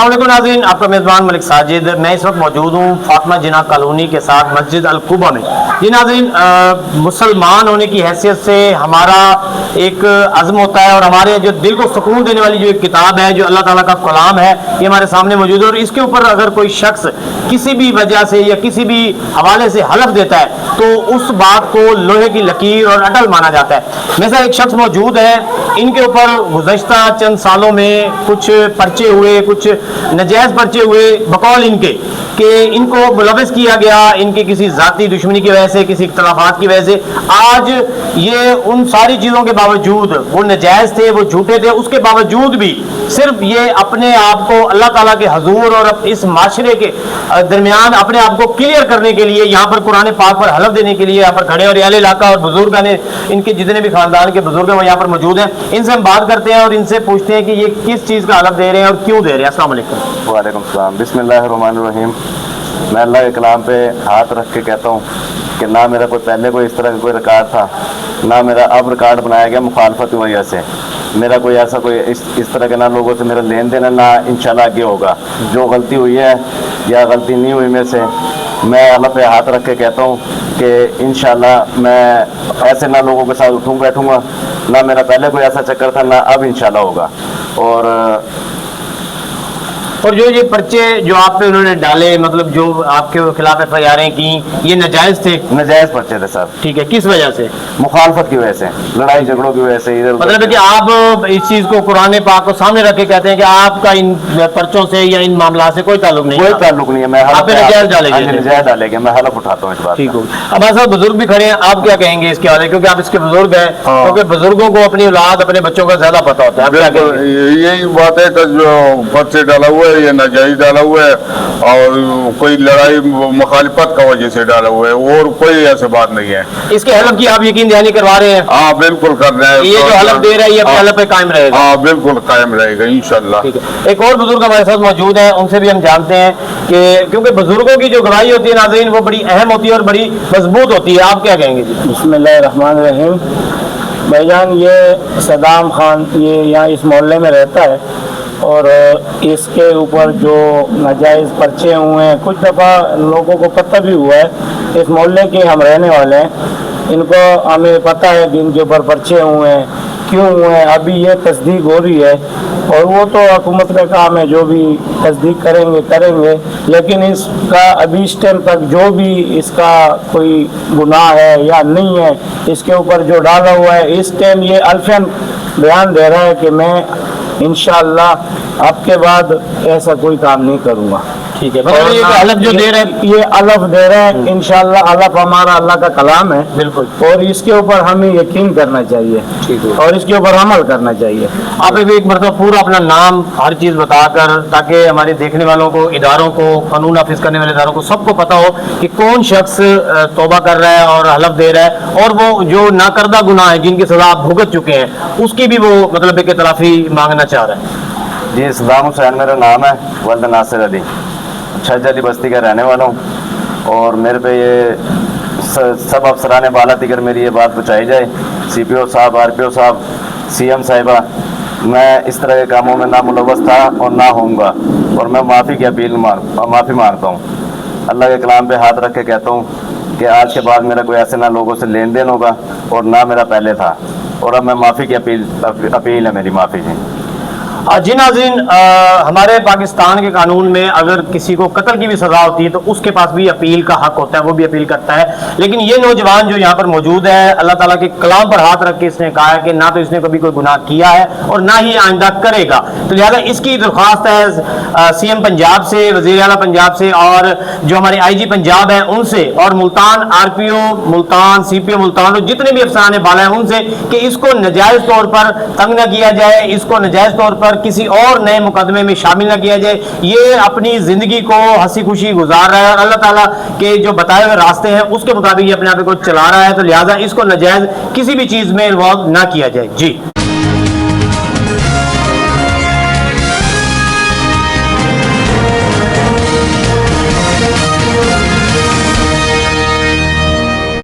अस्सलाम वालेकुम नाज़रीन, आपका मेज़बान मलिक साजिद। मैं इस वक्त मौजूद हूँ फातिमा जिन्ना कॉलोनी के साथ मस्जिद अल कुबा में। जी नाज़रीन, मुसलमान होने की हैसियत से हमारा एक अज़्म होता है और हमारे जो दिल को सुकून देने वाली जो एक किताब है, जो अल्लाह ताला का कलाम है, ये हमारे सामने मौजूद है। और इसके ऊपर अगर कोई शख्स किसी भी वजह से या किसी भी हवाले से हलफ देता है तो उस बात को लोहे की लकीर और अटल माना जाता है। मेरे साथ एक शख्स मौजूद है, इनके ऊपर गुज़श्ता चंद सालों में कुछ पर्चे हुए, कुछ नजायज़ पर्चे हुए बकौल इनके कि इनको मुलविस किया गया, इनके किसी ज़ाती दुश्मनी की वजह से, किसी इख्तलाफात की वजह से। आज ये उन सारी चीज़ों के बावजूद, वो नजायज़ थे, वो झूठे थे, उसके बावजूद भी सिर्फ ये अपने आप को अल्लाह ताला के हजूर और इस माशरे के दरमियान अपने आप को क्लियर करने के लिए यहाँ पर कुरान पाक पर हलफ देने के लिए यहाँ पर खड़े। और अहले इलाका और बुजुर्ग ने, इनके जितने भी खानदान के बुजुर्ग हैं वो यहाँ पर मौजूद हैं। इनसे हम बात करते हैं और इनसे पूछते हैं कि ये किस चीज़ का हलफ दे रहे हैं और क्यों दे रहे हैं। अस्सलाम वालेकुम। वालेकुम सलाम। बिस्मिल्लाहिर्रहमानिर्रहीम। मैं अल्लाह के कलाम पे हाथ रख के कहता हूँ कि ना मेरा कोई पहले कोई इस तरह का कोई रिकॉर्ड था, ना मेरा अब रिकॉर्ड बनाया गया मुखालफत की वजह से। मेरा कोई ऐसा कोई इस तरह के ना लोगों से मेरा लेन देन है, ना इंशाल्लाह आगे होगा। जो गलती हुई है या गलती नहीं हुई मेरे से, मैं अल्लाह पे हाथ रख के कहता हूँ कि इंशाल्लाह मैं ऐसे ना लोगों के साथ उठूँ बैठूँगा, ना मेरा पहले कोई ऐसा चक्कर था, ना अब इंशाल्लाह होगा। और जो ये पर्चे जो आप पे उन्होंने डाले, मतलब जो आपके खिलाफ एफआईआर की, ये नजायज थे? नजायज पर्चे थे सर। ठीक है, किस वजह से? मुखालफत की वजह से, लड़ाई झगड़ों की वजह से। इधर मतलब कि आप इस चीज को कुरान पाक को सामने रख के कहते हैं कि आपका इन पर्चों से या इन मामला से कोई ताल्लुक नहीं? कोई ताल्लुक नहीं है। मैं नजायज डालेंगे, मैं हलफ उठाता हूँ इस बात। ठीक हो। हमारे साथ बुजुर्ग भी खड़े हैं, आप क्या कहेंगे इसके हवाले, क्योंकि आप इसके बुजुर्ग हैं? क्योंकि बुजुर्गों को अपनी औलाद, अपने बच्चों का ज्यादा पता होता है। यही बात है कि जो पर्चे डाला हुआ है ये नाजायज डाला हुआ है और कोई लड़ाई मुखालिफत का वजह से डाला हुआ है, और कोई ऐसी बात नहीं है। इसके हलफ की आप यकीन दहानी करवा रहे हैं? हाँ बिल्कुल कर रहे हैं। ये जो हलफ दे रहा है ये अपने हलफ पे कायम रहेगा? हाँ बिल्कुल कायम रहेगा इंशाल्लाह। ठीक है। एक और बुजुर्ग हमारे साथ मौजूद है, उनसे भी हम जानते हैं कि क्योंकि बुजुर्गों की जो गवाही होती है नाज़रीन, वो बड़ी अहम होती है और बड़ी मजबूत होती है। आप क्या कहेंगे जी? बिस्मिल्लाहिर्रहमानिर्रहीम। भाईजान, ये सदाम खान ये यहाँ इस मोहल्ले में रहता है और इसके ऊपर जो नाजायज़ पर्चे हुए हैं, कुछ दफ़ा लोगों को पता भी हुआ है, इस मोहल्ले के हम रहने वाले हैं, इनको हमें पता है कि इनके ऊपर पर्चे हुए हैं, क्यों हुए हैं। अभी ये तस्दीक हो रही है और वो तो हुकूमत का काम है, जो भी तस्दीक करेंगे, लेकिन इसका अभी इस टाइम तक जो भी इसका कोई गुनाह है या नहीं है, इसके ऊपर जो डाला हुआ है, इस टाइम ये अल्फन बयान दे रहा है कि मैं इंशाअल्लाह आपके बाद ऐसा कोई काम नहीं करूँगा। ठीक है, मतलब ये हलफ जो दे रहे हैं, ये हलफ दे रहे हैं इंशाअल्लाह। हलफ हमारा अल्लाह का कलाम है बिल्कुल, और इसके ऊपर हमें यकीन करना चाहिए। ठीक है, और इसके ऊपर अमल करना चाहिए। आप भी एक मरतबा पूरा अपना नाम, हर चीज़ बताकर, ताकि हमारे देखने वालों को, इदारों को, कानून नाफिज करने वाले इदारों को, सबको पता हो कि कौन शख्स तौबा कर रहा है और हलफ दे रहा है, और वो जो नाकर्दा गुनाह है जिनकी सजा आप भुगत चुके हैं, उसकी भी वो मतलब एक तलाफी मांगना चाह रहा है। जी, सदाम हुसैन मेरा नाम है, वल्द नासिर अली, छज्जाली बस्ती का रहने वाला हूँ। और मेरे पे ये सब अफसरान बाला तिगर मेरी ये बात पहुँचाई जाए, CPO साहब, RPO साहब, CM साहिबा, मैं इस तरह के कामों में ना मुलव्वस था और ना होऊंगा, और मैं माफ़ी मांगता हूँ। अल्लाह के कलाम पे हाथ रख के कहता हूँ कि आज के बाद मेरा कोई ऐसे ना लोगों से लेन देन होगा और ना मेरा पहले था, और अब मैं माफ़ी की अपील है मेरी, माफ़ी जी। जी नाज़रीन, हमारे पाकिस्तान के कानून में अगर किसी को कत्ल की भी सज़ा होती है तो उसके पास भी अपील का हक होता है, वो भी अपील करता है। लेकिन ये नौजवान जो यहाँ पर मौजूद है, अल्लाह ताला के कलाम पर हाथ रख के इसने कहा है कि ना तो इसने कभी कोई गुनाह किया है और ना ही आइंदा करेगा। तो लिहाजा इसकी दरख्वास्त है CM पंजाब से, वज़ीर आला पंजाब से, और जो हमारे IG पंजाब है उनसे, और मुल्तान RPO मुल्तान, CPO मुल्तान, और जितने भी अफसरान बाला हैं उनसे, कि इसको नजायज़ तौर पर तंग न किया जाए, इसको नजायज़ तौर पर किसी और नए मुकदमे में शामिल न किया जाए। ये अपनी जिंदगी को हंसी खुशी गुजार रहा है और अल्लाह ताला के जो बताए हुए रास्ते हैं उसके मुताबिक ये अपने आप को चला रहा है। तो लिहाजा इसको नजायज किसी भी चीज में इन्वॉल्व ना किया जाए। जी।